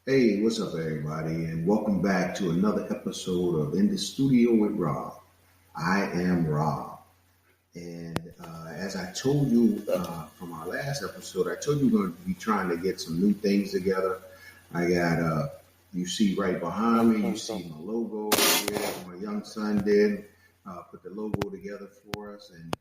Hey, what's up, everybody, and welcome back to another episode of In the Studio with Rob. I am Rob, and as I told you from our last episode, I told you we're going to be trying to get some new things together. I got, you see right behind me, you see my logo here. My young son did put the logo together for us, and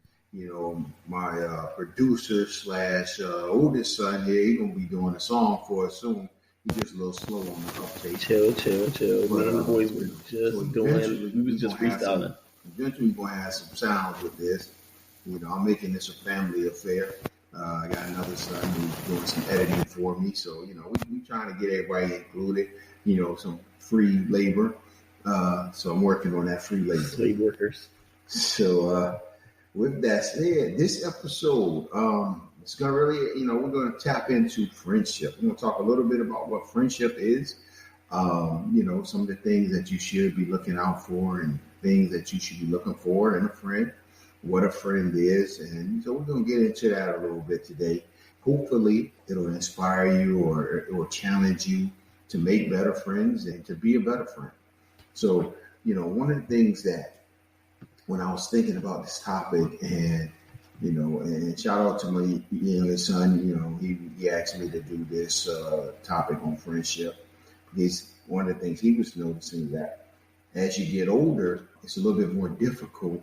my producer slash oldest son here, he's gonna be doing a song for us soon. He's just a little slow on the uptake. Chill. But Me and the boys were so just doing. We was just freestyling. eventually we're gonna have some sounds with this. I'm making this a family affair. I got another son who's doing some editing for me, so we trying to get everybody included. Some free labor. So I'm working on that free labor. Slave workers. So with that said, this episode, it's gonna really, we're gonna tap into friendship. We're gonna talk a little bit about what friendship is. Some of the things that you should be looking out for and things that you should be looking for in a friend, what a friend is. And so we're going to get into that a little bit today. Hopefully it'll inspire you or it will challenge you to make better friends and to be a better friend. So, one of the things that when I was thinking about this topic and shout out to my, his son, he asked me to do this topic on friendship. Because one of the things he was noticing that as you get older, it's a little bit more difficult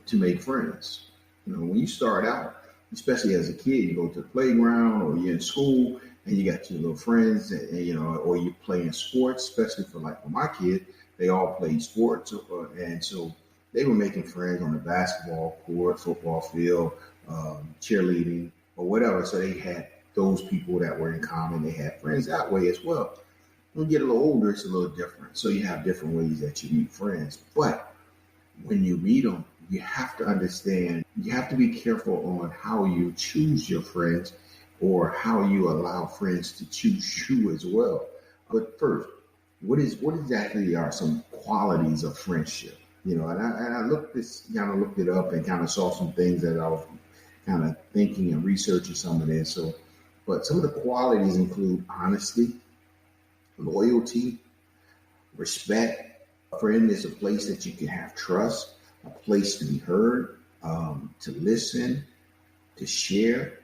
to make friends. When you start out, especially as a kid, you go to the playground or you're in school and you got your little friends, or you're playing sports, especially for my kid, they all played sports. And so they were making friends on the basketball court, football field, cheerleading, or whatever. So they had those people that were in common. They had friends that way as well. When you get a little older, it's a little different. So you have different ways that you meet friends. But when you meet them, you have to understand, you have to be careful on how you choose your friends or how you allow friends to choose you as well. But first, what exactly are some qualities of friendship? And I looked it up and kind of saw some things that I was kind of thinking and researching some of this. But some of the qualities include honesty, loyalty, respect. A friend is a place that you can have trust, a place to be heard, to listen, to share.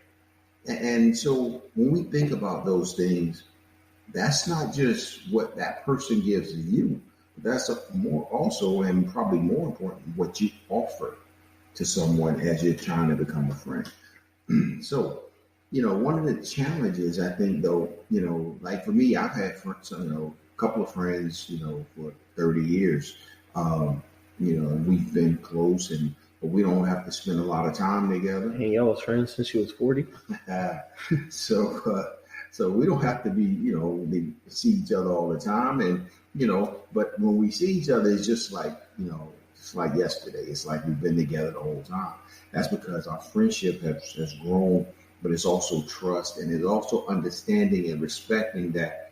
And so when we think about those things, that's not just what that person gives to you, but that's more also, and probably more important, what you offer to someone as you're trying to become a friend. So, one of the challenges I think though, like for me, I've had friends, a couple of friends, for 30 years, and we've been close but we don't have to spend a lot of time together. Hey, y'all was friends since you was 40. So we don't have to be, we see each other all the time. And, but when we see each other, it's just like, it's like yesterday. It's like we've been together the whole time. That's because our friendship has grown, but it's also trust and it's also understanding and respecting that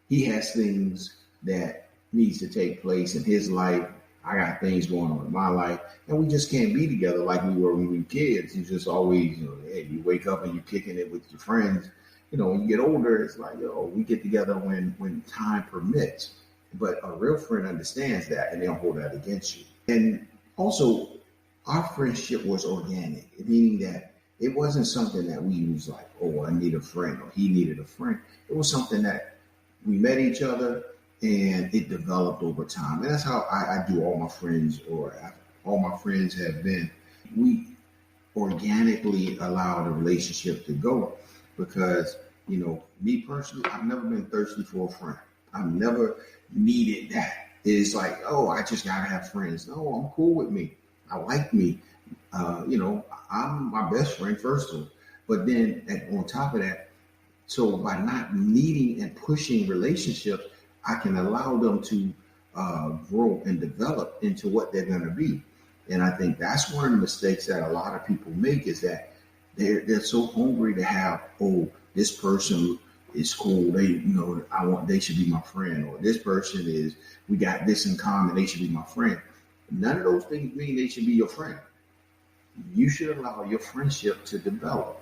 he has things that needs to take place in his life. I got things going on in my life, and we just can't be together like we were when we were kids. You just always, hey, you wake up and you're kicking it with your friends. When you get older, it's like, we get together when time permits. But a real friend understands that, and they'll hold that against you. And also, our friendship was organic, meaning that it wasn't something that we was like, oh, I need a friend, or he needed a friend. It was something that we met each other, and it developed over time. And that's how I do all my friends, all my friends have been. We organically allow the relationship to go because, me personally, I've never been thirsty for a friend. I've never needed that. It's like, oh, I just got to have friends. No, I'm cool with me. I like me. I'm my best friend, first of all. But then on top of that, so by not needing and pushing relationships, I can allow them to grow and develop into what they're going to be. And I think that's one of the mistakes that a lot of people make is that they're so hungry to have, this person is cool. They should be my friend, or this person we got this in common. They should be my friend. None of those things mean they should be your friend. You should allow your friendship to develop.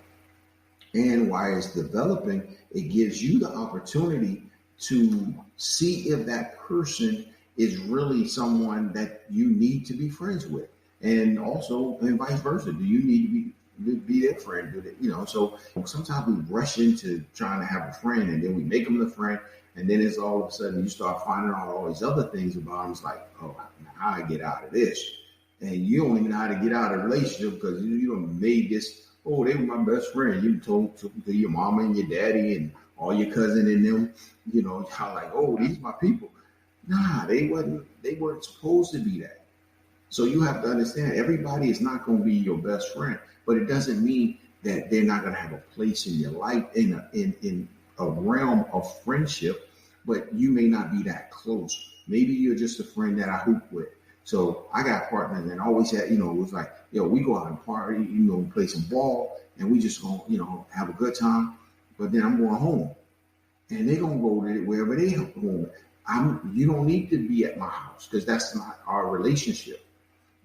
And while it's developing, it gives you the opportunity to see if that person is really someone that you need to be friends with, and also and vice versa. Do you need to be their friend? So sometimes we rush into trying to have a friend, and then we make them the friend, and then it's all of a sudden you start finding out all these other things about them. It's like, oh, how I get out of this, and you don't even know how to get out of a relationship because you don't made this. Oh, they were my best friend. You told to your mama and your daddy and all your cousin and them. How like, oh, these my people. Nah, they weren't supposed to be that. So you have to understand, everybody is not going to be your best friend, but it doesn't mean that they're not going to have a place in your life in a realm of friendship, but you may not be that close. Maybe you're just a friend that I hoop with. So I got partners and always had, it was like, we go out and party, play some ball, and we just gonna, have a good time. But then I'm going home, and they're gonna go to wherever they home. You don't need to be at my house because that's not our relationship.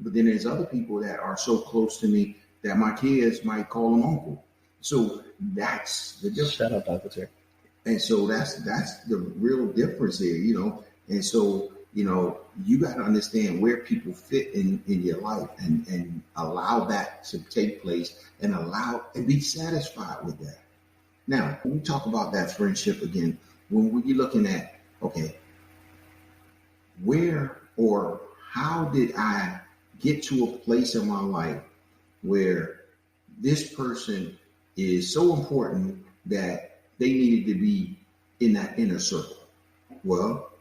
But then there's other people that are so close to me that my kids might call them uncle. So that's the difference. Shout out, Uncle Terry. And so that's the real difference here, And so, you got to understand where people fit in your life and allow that to take place and be satisfied with that. Now, when we talk about that friendship again, when you're looking at, okay, where or how did I get to a place in my life where this person is so important that they needed to be in that inner circle? Well,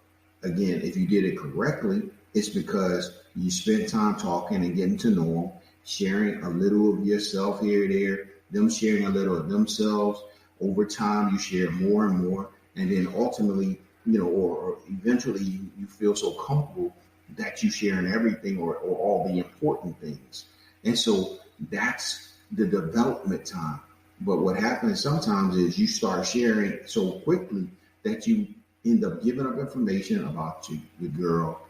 again, if you did it correctly, it's because you spent time talking and getting to know them, sharing a little of yourself here and there, them sharing a little of themselves. Over time, you share more and more. And then ultimately, or eventually you feel so comfortable that you sharing everything or all the important things. And so that's the development time. But what happens sometimes is you start sharing so quickly that you end up giving up information about your girl,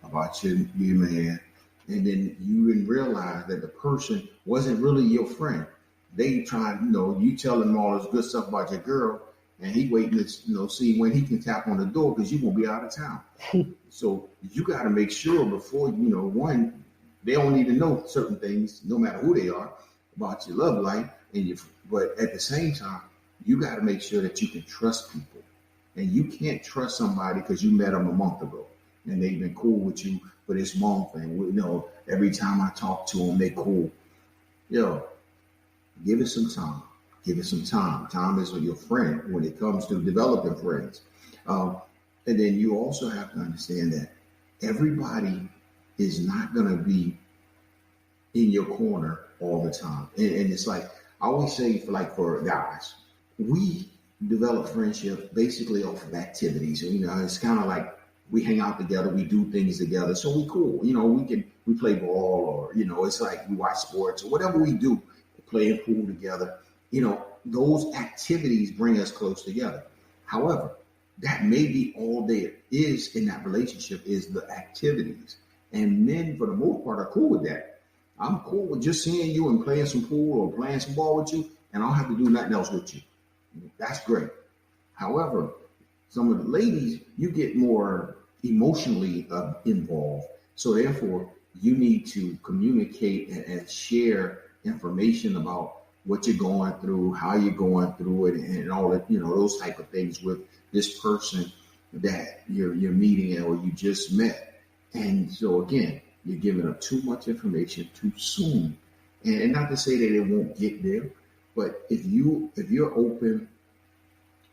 about your man, and then you didn't realize that the person wasn't really your friend. They trying, you tell him all this good stuff about your girl, and he waiting to, see when he can tap on the door because you're going to be out of town. So you got to make sure before, one, they don't need to know certain things, no matter who they are, about your love life. But at the same time, you got to make sure that you can trust people. And you can't trust somebody because you met them a month ago and they've been cool with you for this month. And every time I talk to them, they cool. Give it some time. Give it some time. Time is your friend when it comes to developing friends. And then you also have to understand that everybody is not going to be in your corner all the time. And it's like, I always say for guys, we develop friendship basically off of activities. It's kind of like we hang out together, we do things together, so we cool. We play ball, or it's like we watch sports or whatever we do, play pool together. Those activities bring us close together. However, that may be all there is in that relationship is the activities, and men for the most part are cool with that. I'm cool with just seeing you and playing some pool or playing some ball with you, and I don't have to do nothing else with you. That's great. However, some of the ladies, you get more emotionally involved. So therefore, you need to communicate and share information about what you're going through, how you're going through it, and all that, those type of things with this person that you're meeting or you just met. And so again, you're giving up too much information too soon. And not to say that it won't get there, but if you're open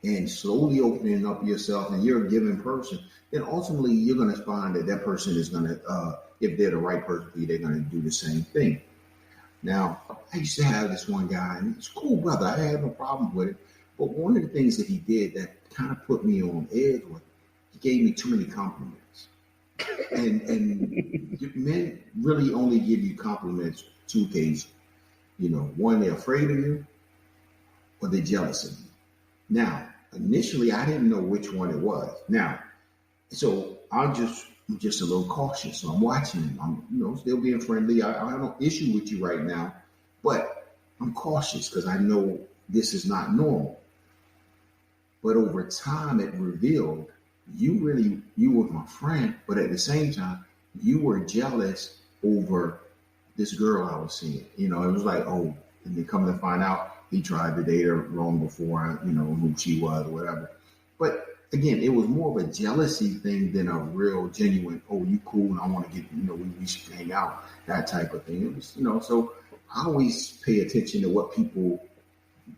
and slowly opening up yourself and you're a giving person, then ultimately you're going to find that person is going to, if they're the right person for you, they're going to do the same thing. Now, I used to have this one guy, and he's a cool brother. I had no problem with it. But one of the things that he did that kind of put me on edge was he gave me too many compliments. And men really only give you compliments two occasions. One, they're afraid of you, or they're jealous of you. Now, initially, I didn't know which one it was. Now, so I'm just a little cautious. So I'm watching him. I'm, still being friendly. I have no issue with you right now, but I'm cautious because I know this is not normal. But over time, it revealed you were my friend, but at the same time, you were jealous over this girl I was seeing. You know, it was like, oh, and then come to find out, he tried to date her long before I, knew who she was or whatever. But again, it was more of a jealousy thing than a real genuine, oh, you cool and I want to get, we should hang out, that type of thing. It was, so I always pay attention to what people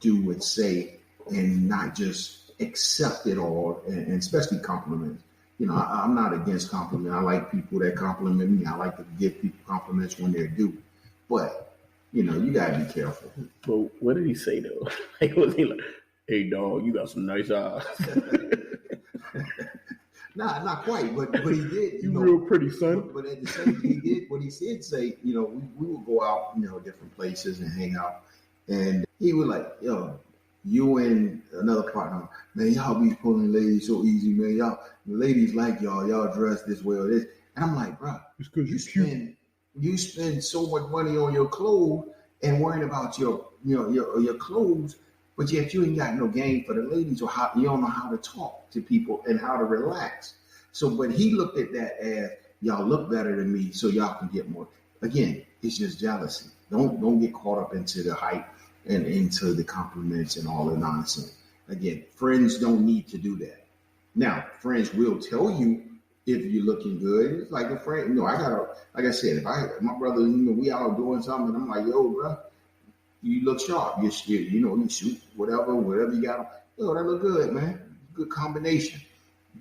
do and say and not just accept it all, and especially compliments. I'm not against compliments. I like people that compliment me. I like to give people compliments when they're due. But, you got to be careful. But what did he say, though? Like, was he like, hey, dog, you got some nice eyes? Nah, not quite, but he did. You real pretty, son. But at the same time, he did what he did say. We would go out, different places and hang out, and he was like, "Yo, you and another partner, man, y'all be pulling ladies so easy, man. Y'all, the ladies like y'all dress this way or this." And I'm like, "Bro, it's because you spend so much money on your clothes and worrying about your clothes." But yet you ain't got no game for the ladies, or how you don't know how to talk to people and how to relax. So, but he looked at that as, y'all look better than me, so y'all can get more. Again, it's just jealousy. Don't get caught up into the hype and into the compliments and all the nonsense. Again, friends don't need to do that. Now, friends will tell you if you're looking good. It's like a friend. I gotta, like I said, if my brother, we out doing something, and I'm like, yo, bro, you look sharp. You shoot whatever you got. That look good, man. Good combination.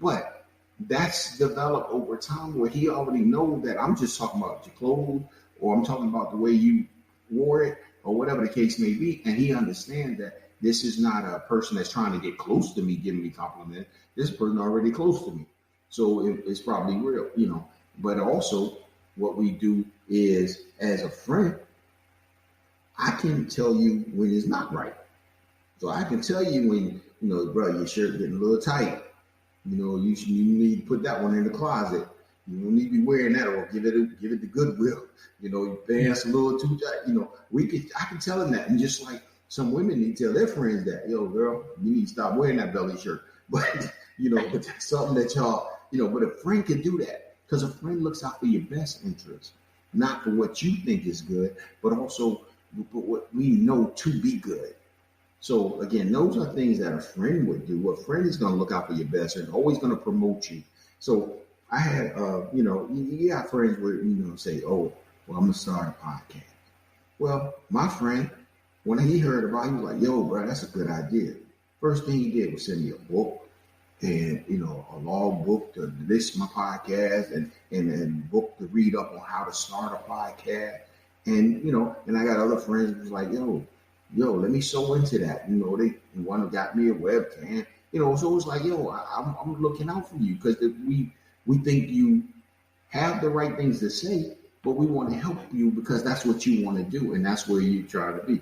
But that's developed over time where he already knows that I'm just talking about your clothes, or I'm talking about the way you wore it, or whatever the case may be. And he understands that this is not a person that's trying to get close to me, giving me compliments. This person already close to me. So it's probably real, But also what we do is, as a friend, I can tell you when it's not right. So I can tell you when, bro, your shirt getting a little tight. You need to put that one in the closet. You don't need to be wearing that, or give it the Goodwill. Your pants a little too tight. I can tell them that. And just like some women need to tell their friends that, yo, girl, you need to stop wearing that belly shirt. But, but that's something that y'all, but a friend can do that, because a friend looks out for your best interest, not for what you think is good, but also what we know to be good. So again, those are things that a friend would do. A friend is going to look out for your best and always going to promote you. So I had, you got friends where, say, oh, well, I'm going to start a podcast. Well, my friend, when he heard about it, he was like, yo, bro, that's a good idea. First thing he did was send me a book and, a log book to list my podcast and book to read up on how to start a podcast. And, and I got other friends who was like, yo, let me sew into that. One got me a webcam, so it's like, yo, I'm looking out for you, because we think you have the right things to say, but we want to help you because that's what you want to do. And that's where you try to be.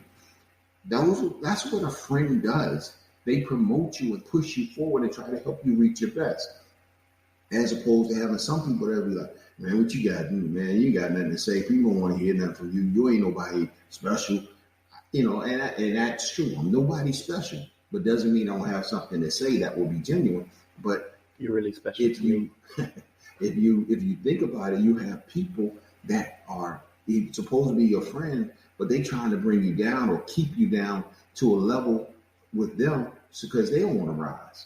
That's what a friend does. They promote you and push you forward and try to help you reach your best. As opposed to having some people that be like, man, what you got to do, man? You got nothing to say. People don't want to hear nothing from you. You ain't nobody special. And that's true. I'm nobody special, but doesn't mean I don't have something to say that will be genuine. But you're really special if you think about it, you have people that are supposed to be your friend, but they trying to bring you down or keep you down to a level with them because they don't want to rise.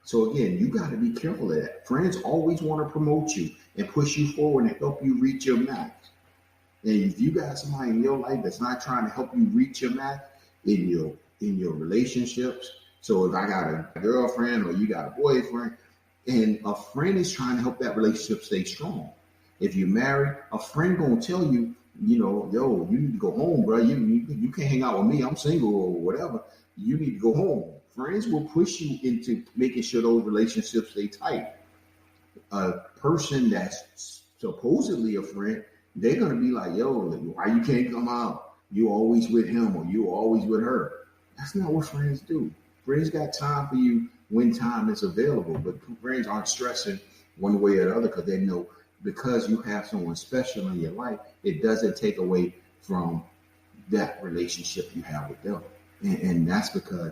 So again, you got to be careful of that. Friends always want to promote you and push you forward and help you reach your max. And if you got somebody in your life that's not trying to help you reach your max in your relationships, so if I got a girlfriend or you got a boyfriend, and a friend is trying to help that relationship stay strong. If you're married, a friend gonna tell you, yo, you need to go home, bro. You can't hang out with me. I'm single or whatever. You need to go home. Friends will push you into making sure those relationships stay tight. A person that's supposedly a friend, they're going to be like, yo, why you can't come out? You always with him or you always with her. That's not what friends do. Friends got time for you when time is available, but friends aren't stressing one way or the other because they know because you have someone special in your life, it doesn't take away from that relationship you have with them. And that's because,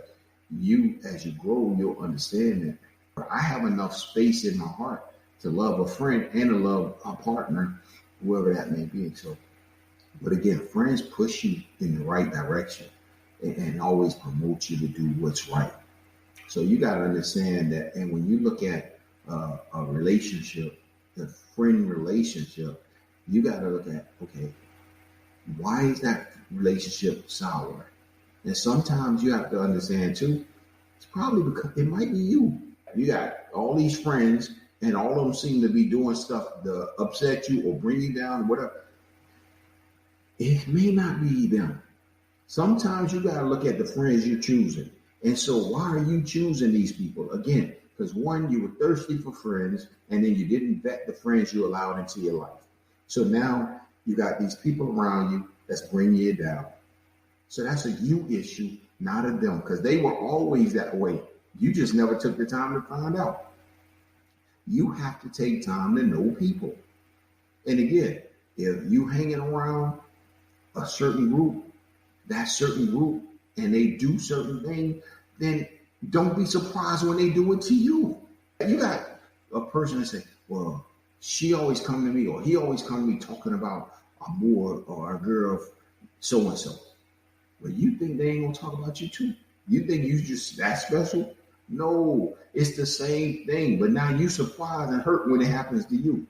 you, as you grow, you'll understand that I have enough space in my heart to love a friend and to love a partner, whoever that may be. So, but again, friends push you in the right direction and always promote you to do what's right. So you got to understand that. And when you look at a relationship, the friend relationship, you got to look at, okay, why is that relationship sour? And sometimes you have to understand too, it's probably because it might be you. You got all these friends and all of them seem to be doing stuff to upset you or bring you down, whatever. It may not be them. Sometimes you got to look at the friends you're choosing. And so why are you choosing these people? Again, because one, you were thirsty for friends, and then you didn't vet the friends you allowed into your life. So now you got these people around you that's bringing you down. So that's a you issue, not a them, because they were always that way. You just never took the time to find out. You have to take time to know people. And again, if you hanging around a certain group, that certain group, and they do certain things, then don't be surprised when they do it to you. You got a person that say, well, she always come to me, or he always come to me talking about a boy or a girl so-and-so. Well, you think they ain't gonna talk about you too? You think you just that special? No, it's the same thing. But now you surprised and hurt when it happens to you.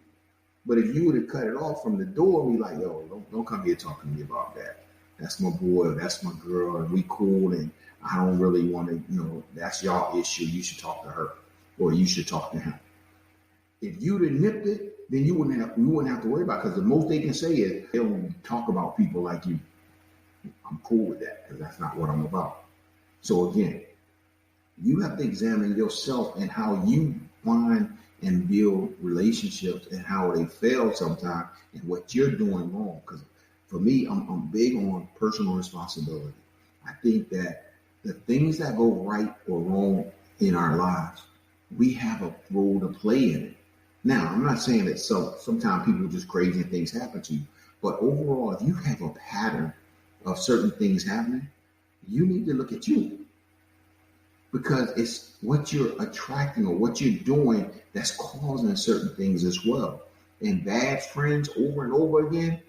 But if you would have cut it off from the door, be like, yo, don't come here talking to me about that. That's my boy, that's my girl, and we cool, and I don't really want to, that's y'all issue. You should talk to her, or you should talk to him. If you'd have nipped it, then you wouldn't have to worry about it, because the most they can say is they don't talk about people like you. I'm cool with that, because that's not what I'm about. So again, you have to examine yourself and how you find and build relationships and how they fail sometimes and what you're doing wrong. Because for me, I'm big on personal responsibility. I think that the things that go right or wrong in our lives, we have a role to play in it. Now, I'm not saying that sometimes people just crazy and things happen to you, but overall, if you have a pattern of certain things happening, you need to look at you, because it's what you're attracting or what you're doing that's causing certain things as well. And bad friends over and over again,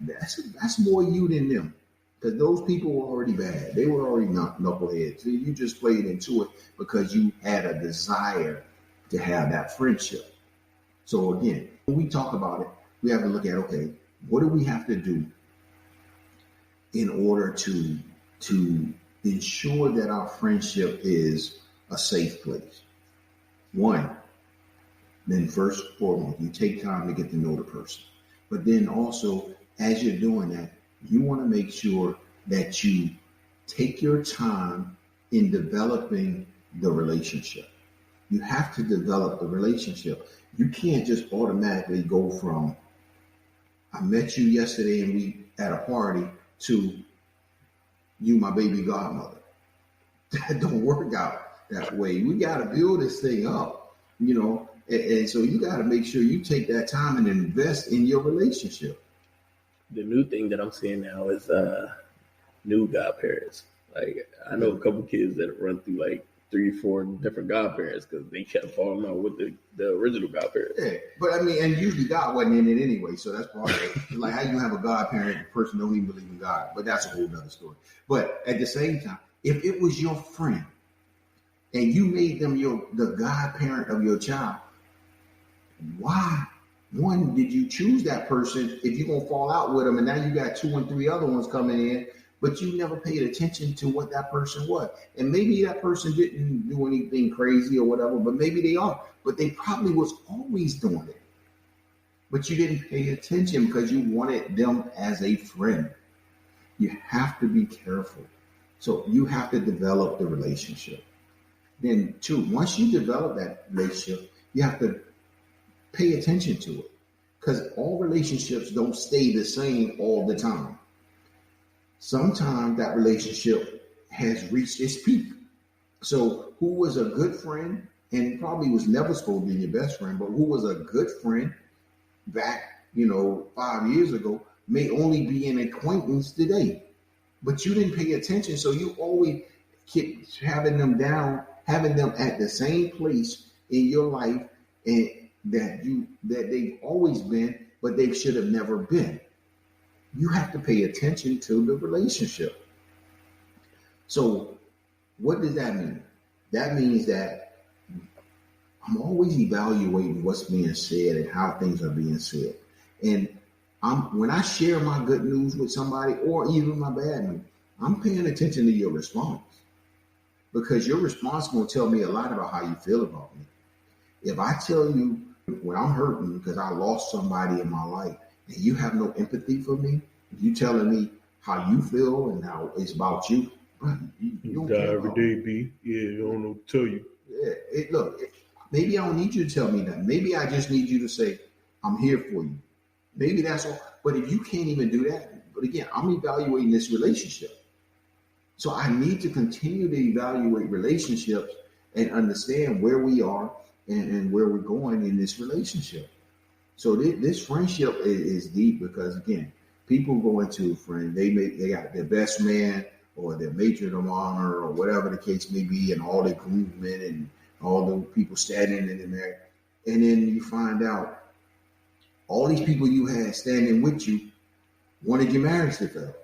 that's more you than them, because those people were already bad. They were already knuckleheads. So you just played into it because you had a desire to have that friendship. So again, when we talk about it, we have to look at, okay, what do we have to do in order to ensure that our friendship is a safe place? One, then first and foremost, you take time to get to know the person. But then also, as you're doing that, you want to make sure that you take your time in developing the relationship. You have to develop the relationship. You can't just automatically go from, I met you yesterday and we at a party, to you my baby godmother. That don't work out that way. We got to build this thing up, and so you got to make sure you take that time and invest in your relationship. The new thing that I'm seeing now is new godparents. Like, I know a couple kids that run through like 3-4 different godparents because they kept falling out with the original godparents. Yeah, but I mean, and usually God wasn't in it anyway, so that's part of it. Like, how you have a godparent, the person don't even believe in God, but that's a whole nother story. But at the same time, if it was your friend and you made them the godparent of your child, why? One, did you choose that person if you're gonna fall out with them, and now you got 2 and 3 other ones coming in? But you never paid attention to what that person was. And maybe that person didn't do anything crazy or whatever, but maybe they are. But they probably was always doing it. But you didn't pay attention because you wanted them as a friend. You have to be careful. So you have to develop the relationship. Then 2, once you develop that relationship, you have to pay attention to it. Because all relationships don't stay the same all the time. Sometimes that relationship has reached its peak. So who was a good friend and probably was never supposed to be your best friend, but who was a good friend back, 5 years ago, may only be an acquaintance today. But you didn't pay attention. So you always, keep having them down, having them at the same place in your life and that they've always been, but they should have never been. You have to pay attention to the relationship. So what does that mean? That means that I'm always evaluating what's being said and how things are being said. And when I share my good news with somebody or even my bad news, I'm paying attention to your response, because your response will tell me a lot about how you feel about me. If I tell you when I'm hurting because I lost somebody in my life and you have no empathy for me, you telling me how you feel and how it's about you, bro, you don't care every day, B. Yeah, you don't know what to tell you. Yeah, look, maybe I don't need you to tell me that. Maybe I just need you to say, I'm here for you. Maybe that's all. But if you can't even do that, but again, I'm evaluating this relationship. So I need to continue to evaluate relationships and understand where we are and where we're going in this relationship. So this friendship is deep because, again, people go into a friend, they got their best man or their matron of honor or whatever the case may be, and all the groomsmen and all the people standing in there. And then you find out all these people you had standing with you wanted your marriage to fail.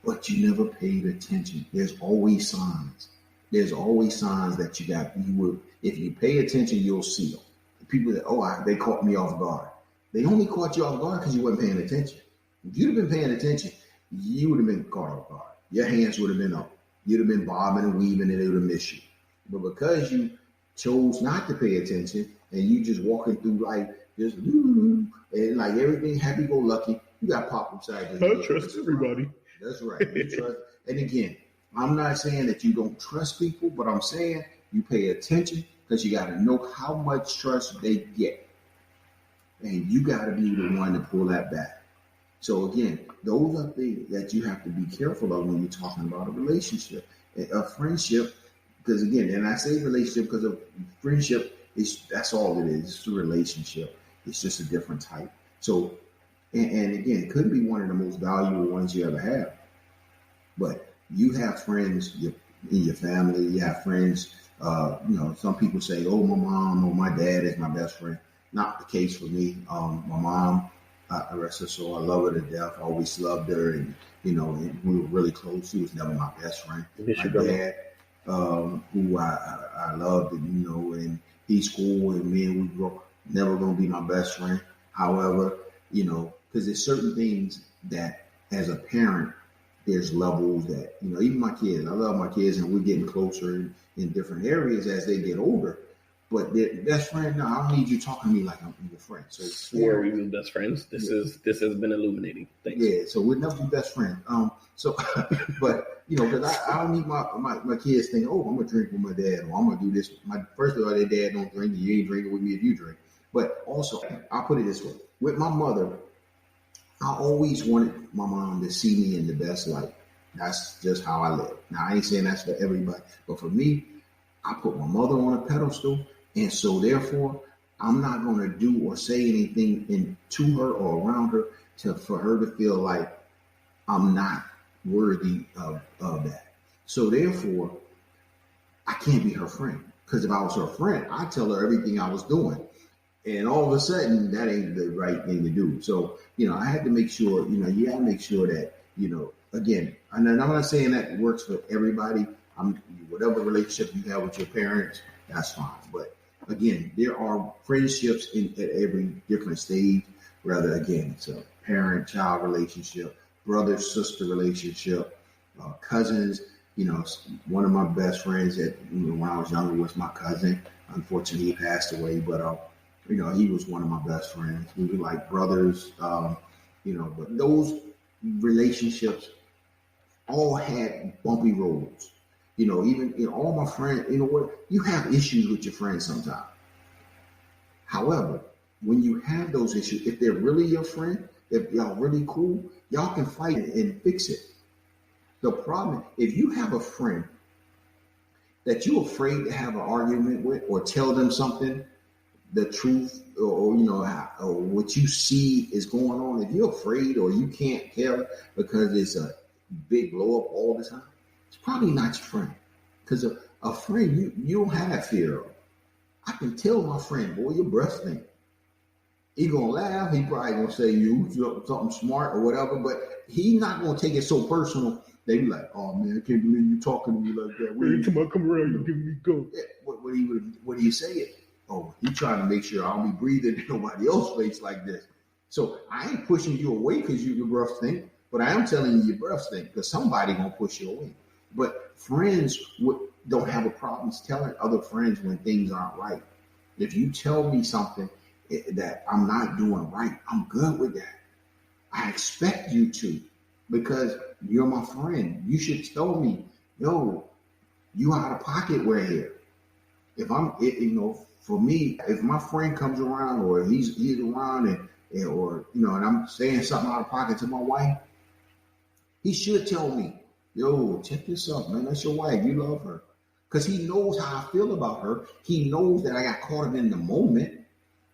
But you never paid attention. There's always signs. There's always signs that if you pay attention, you'll see them. The people that, they caught me off guard. They only caught you off guard because you weren't paying attention. If you'd have been paying attention, you would have been caught off guard. Your hands would have been up. You'd have been bobbing and weaving and it would have missed you. But because you chose not to pay attention and you just walking through life, just and like everything happy-go-lucky, you got popped upside the head. I trust everybody. That's right. You trust. And again, I'm not saying that you don't trust people, but I'm saying you pay attention because you got to know how much trust they get. And you got to be the one to pull that back. So again, those are things that you have to be careful of when you're talking about a relationship, a friendship. Because again, and I say relationship because of friendship, that's all it is. It's a relationship. It's just a different type. So, and again, it could be one of the most valuable ones you ever have. But you have friends in your family. You have friends. Some people say, "Oh, my mom or my dad is my best friend." Not the case for me. My mom, I rest her soul, I love her to death. I always loved her, and and we were really close. She was never my best friend. My dad, who I loved, and he's cool, and me and we grew up, never gonna be my best friend. However, because there's certain things that as a parent, there's levels that, even my kids, I love my kids and we're getting closer in different areas as they get older. But their best friend, no, I don't need you talking to me like I'm your friend. So we're even best friends. This has been illuminating. Thanks. Yeah, so we'll never be best friends. But because I don't need my kids think, oh, I'm gonna drink with my dad, or I'm gonna do this. First of all, their dad don't drink, and you ain't drinking with me if you drink. But also, I'll put it this way: with my mother, I always wanted my mom to see me in the best light. That's just how I live. Now, I ain't saying that's for everybody, but for me, I put my mother on a pedestal, and so therefore, I'm not going to do or say anything to her or around her for her to feel like I'm not worthy of that. So therefore, I can't be her friend, because if I was her friend, I'd tell her everything I was doing. And all of a sudden, that ain't the right thing to do. So, I had to make sure, you got to make sure that, again, and I'm not saying that works for everybody. Whatever relationship you have with your parents, that's fine. But again, there are friendships at every different stage. Rather, again, it's a parent-child relationship, brother-sister relationship, cousins. One of my best friends that when I was younger was my cousin. Unfortunately, he passed away, but he was one of my best friends. We were like brothers, but those relationships all had bumpy roads. Even all my friends, you have issues with your friends sometimes. However, when you have those issues, if they're really your friend, if y'all really cool, y'all can fight it and fix it. The problem, if you have a friend that you're afraid to have an argument with or tell them something, the truth, or what you see is going on, if you're afraid or you can't tell because it's a big blow up all the time, it's probably not your friend. Because a friend, you don't have that fear of. I can tell my friend, boy, your breath stink. He gonna laugh. He probably gonna say you something smart or whatever, but he not gonna take it so personal. They be like, "Oh man, I can't believe you talking to me like that." Every time I come around, you giving me go. Yeah, what do you say it? Oh, he trying to make sure I don't be breathing in nobody else's face like this. So I ain't pushing you away because your breath stink, but I am telling you your breath stink because somebody gonna push you away. But friends don't have a problem telling other friends when things aren't right. If you tell me something that I'm not doing right, I'm good with that. I expect you to, because you're my friend. You should tell me, yo, you out of pocket right here. If for me, if my friend comes around or he's around and I'm saying something out of pocket to my wife, he should tell me, yo, check this out, man. That's your wife. You love her. Because he knows how I feel about her. He knows that I got caught up in the moment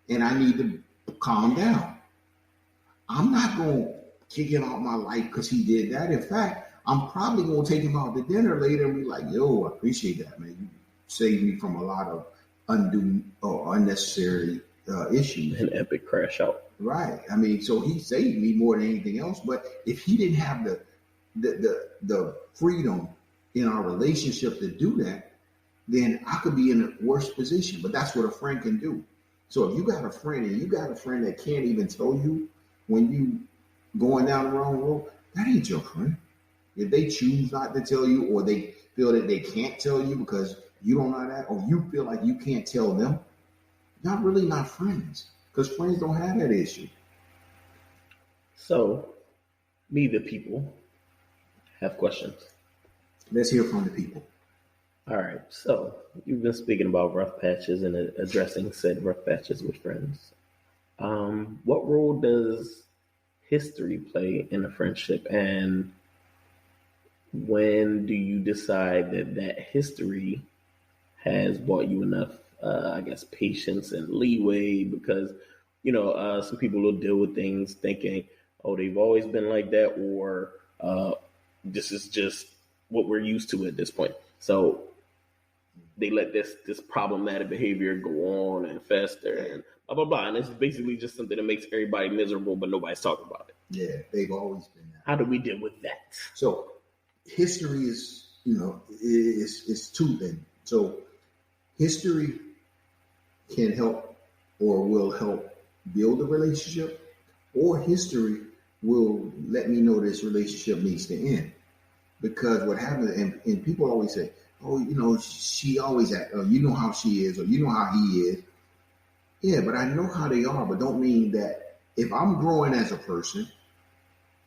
and I need to calm down. I'm not going to kick him out of my life because he did that. In fact, I'm probably going to take him out to dinner later and be like, yo, I appreciate that, man. You saved me from a lot of undue or unnecessary issues. An epic crash out. Right. I mean, so he saved me more than anything else. But if he didn't have the freedom in our relationship to do that, then I could be in a worse position. But that's what a friend can do. So if you got a friend and you got a friend that can't even tell you when you going down the wrong road, that ain't your friend. If they choose not to tell you, or they feel that they can't tell you because you don't know that, or you feel like you can't tell them, y'all really not friends, because friends don't have that issue. So, me, the people, have questions. Let's hear from the people. All right. So, you've been speaking about rough patches and addressing said rough patches with friends. What role does history play in a friendship, and when do you decide that history has bought you enough, patience and leeway? Because, some people will deal with things thinking, oh, they've always been like that, or this is just what we're used to at this point. So they let this problematic behavior go on and fester and blah, blah, blah. And it's basically just something that makes everybody miserable, but nobody's talking about it. Yeah, they've always been that. How do we deal with that? So history is, is two things. So history can help or will help build a relationship, or history will let me know this relationship needs to end. Because what happens, and people always say, oh, she always act, or you know how she is, or you know how he is. Yeah, but I know how they are, but don't mean that if I'm growing as a person,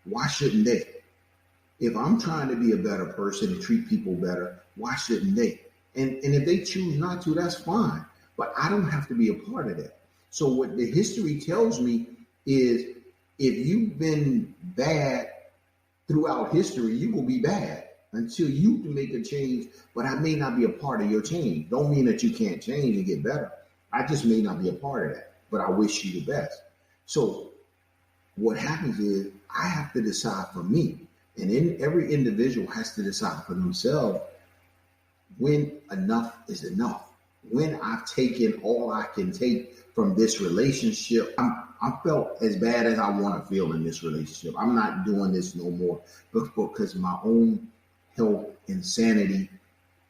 why shouldn't they? If I'm trying to be a better person and treat people better, why shouldn't they? And if they choose not to, that's fine. But I don't have to be a part of that. So what the history tells me is, if you've been bad throughout history, you will be bad until you can make a change. But I may not be a part of your change. Don't mean that you can't change and get better. I just may not be a part of that, but I wish you the best. So what happens is, I have to decide for me, and every individual has to decide for themselves when enough is enough. When I've taken all I can take from this relationship, I felt as bad as I want to feel in this relationship. I'm not doing this no more because my own health and sanity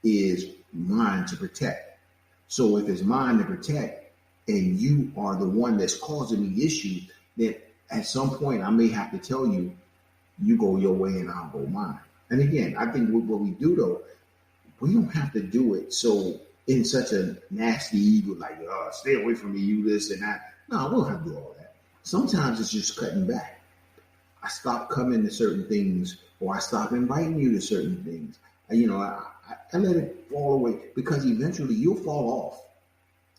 is mine to protect. So if it's mine to protect and you are the one that's causing me issues, then at some point I may have to tell you, you go your way and I'll go mine. And again, I think what we do though, we don't have to do it so in such a nasty ego, like, stay away from me, you this and that. No, we don't have to do all that. Sometimes it's just cutting back. I stop coming to certain things, or I stop inviting you to certain things. I let it fall away, because eventually you'll fall off,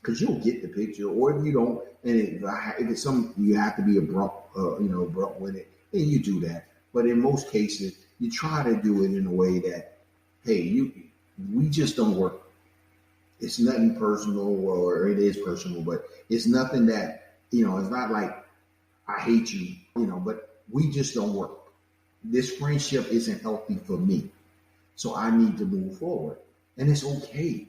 because you'll get the picture. Or if you don't, and if it's something you have to be abrupt with it, then you do that. But in most cases, you try to do it in a way that, hey, we just don't work. It's nothing personal, or it is personal, but it's nothing that, it's not like I hate you, but we just don't work. This friendship isn't healthy for me. So I need to move forward. And it's okay.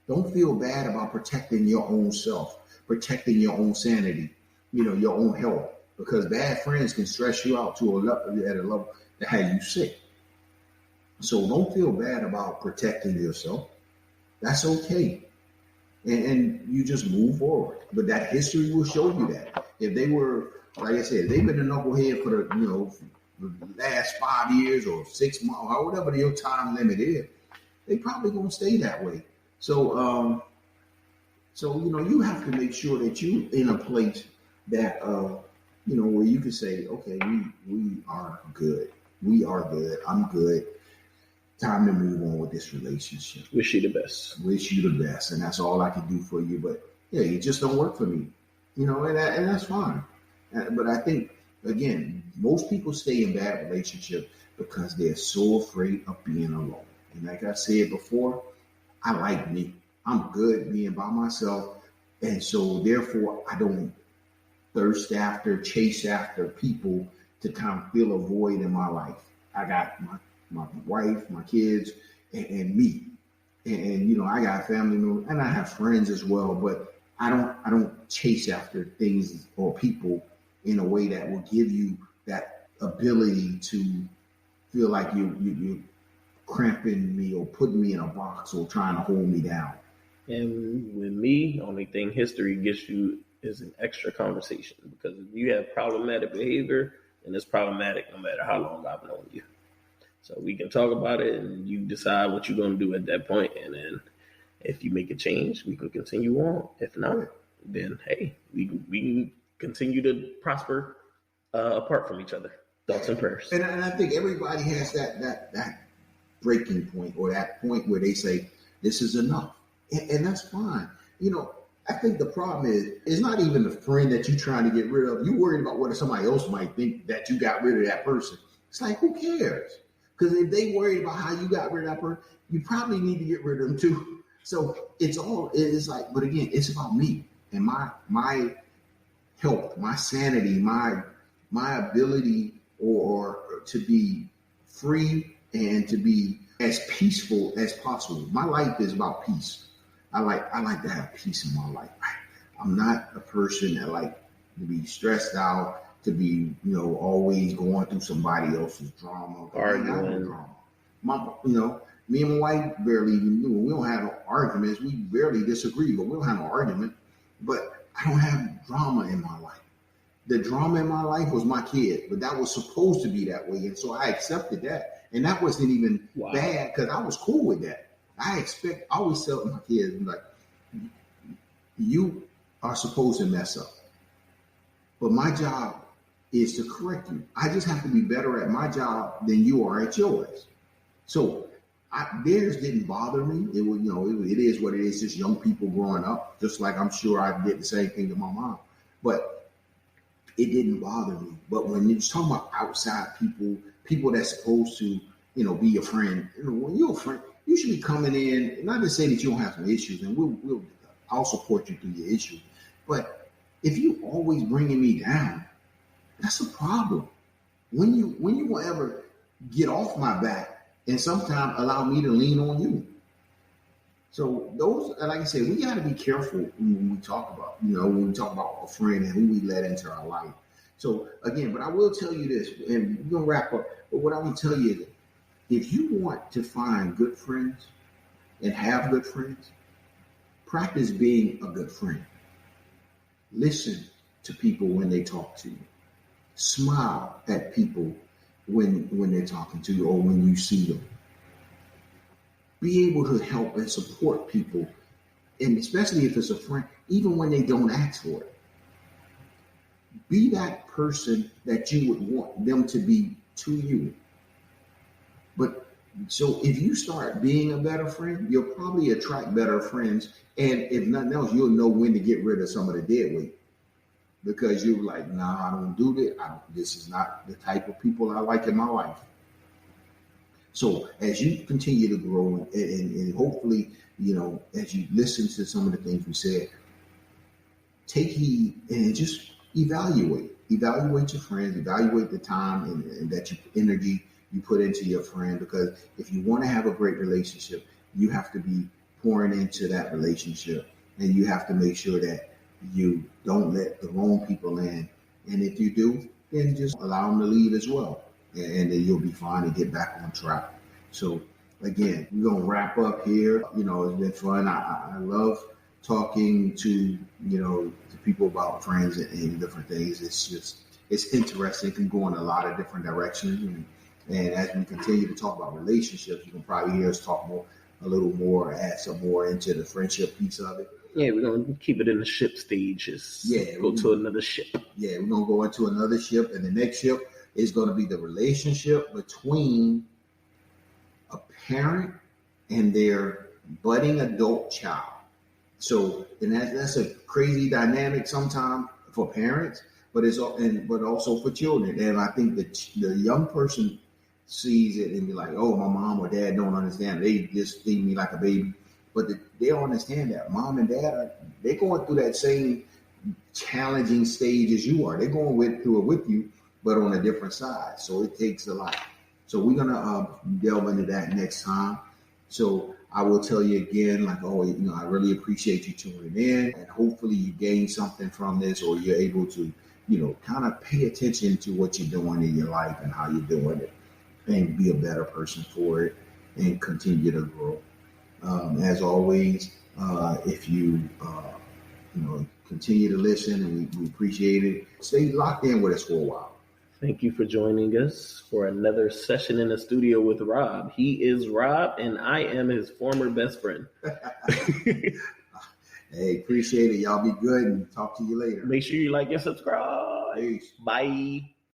Don't feel bad about protecting your own self, protecting your own sanity, your own health, because bad friends can stress you out to a level that have you sick. So don't feel bad about protecting yourself. That's okay. And you just move forward. But that history will show you that. If they were, like I said, they've been a knucklehead for the last 5 years or 6 months or whatever your time limit is, they probably gonna stay that way. So you have to make sure that you in a place that where you can say, okay, we are good. We are good. I'm good. Time to move on with this relationship. Wish you the best. Wish you the best, and that's all I can do for you. But yeah, it just don't work for me, and that's fine. But I think again, most people stay in bad relationships because they're so afraid of being alone. And like I said before, I like me. I'm good being by myself, and so therefore I don't chase after people to kind of fill a void in my life. I got my wife, my kids, and me. And I got family members and I have friends as well, but I don't chase after things or people in a way that will give you that ability to feel like you're cramping me or putting me in a box or trying to hold me down. And with me, the only thing history gets you is an extra conversation, because if you have problematic behavior, then it's problematic no matter how long I've known you. So we can talk about it and you decide what you're going to do at that point. And then if you make a change, we can continue on. If not, then, hey, we can continue to prosper apart from each other. Thoughts and prayers. And I think everybody has that breaking point or that point where they say, this is enough. And that's fine. I think the problem is, it's not even the friend that you're trying to get rid of. You're worried about what somebody else might think that you got rid of that person. It's like, who cares? Because if they worried about how you got rid of that person, you probably need to get rid of them too. So it's like, but again, it's about me and my health, my sanity, my ability or to be free and to be as peaceful as possible. My life is about peace. I like to have peace in my life. I'm not a person that like to be stressed out, to be, always going through somebody else's drama. Arguing. Drama. Me and my wife barely even do. We don't have no arguments. We barely disagree, but we don't have no argument. But I don't have drama in my life. The drama in my life was my kid, but that was supposed to be that way. And so I accepted that. And that wasn't even bad because I was cool with that. I always tell my kids, like, you are supposed to mess up. But my job is to correct you. I just have to be better at my job than you are at yours. So theirs didn't bother me. It was, it is what it is. Just young people growing up, just like I'm sure I did the same thing to my mom. But it didn't bother me. But when you're talking about outside people that's supposed to, be your friend, when you're a friend, you should be coming in, not to say that you don't have some issues, and I'll support you through your issues. But if you always bringing me down, that's a problem. When you will ever get off my back and sometimes allow me to lean on you? So those, like I said, we got to be careful when we talk about, a friend and who we let into our life. So again, but I will tell you this, and we're gonna wrap up. But what I want to tell you is, if you want to find good friends and have good friends, practice being a good friend. Listen to people when they talk to you. Smile at people when they're talking to you or when you see them. Be able to help and support people, and especially if it's a friend, even when they don't ask for it. Be that person that you would want them to be to you. But so if you start being a better friend, you'll probably attract better friends. And if nothing else, you'll know when to get rid of some of the dead weight. Because you're like, nah, I don't do that. This is not the type of people I like in my life. So as you continue to grow and hopefully, as you listen to some of the things we said, take heed and just evaluate your friends, evaluate the time and that you energy you put into your friend, because if you want to have a great relationship, you have to be pouring into that relationship, and you have to make sure that you don't let the wrong people in. And if you do, then just allow them to leave as well, and then you'll be fine and get back on track. So again, we're gonna wrap up here. It's been fun. I love talking to to people about friends and different things. It's interesting. It can go in a lot of different directions, and as we continue to talk about relationships, you can probably hear us talk a little more, add some more into the friendship piece of it. Yeah, we're gonna keep it in the ship stages. Yeah, go to another ship. Yeah, we're gonna go into another ship, and the next ship is gonna be the relationship between a parent and their budding adult child. So, and that's a crazy dynamic sometimes for parents, but also for children. And I think that the young person sees it and be like, "Oh, my mom or dad don't understand. They just feed me like a baby." But they don't understand that mom and dad they're going through that same challenging stage as you are. They're going through it with you, but on a different side. So it takes a lot. So we're gonna delve into that next time. So I will tell you again, like always, I really appreciate you tuning in, and hopefully you gain something from this, or you're able to, kind of pay attention to what you're doing in your life and how you're doing it, and be a better person for it, and continue to grow. As always, if you continue to listen, and we appreciate it. Stay locked in with us for a while. Thank you for joining us for another session in the studio with Rob. He is Rob, and I am his former best friend. Hey, appreciate it. Y'all be good, and talk to you later. Make sure you like and subscribe. Peace. Bye.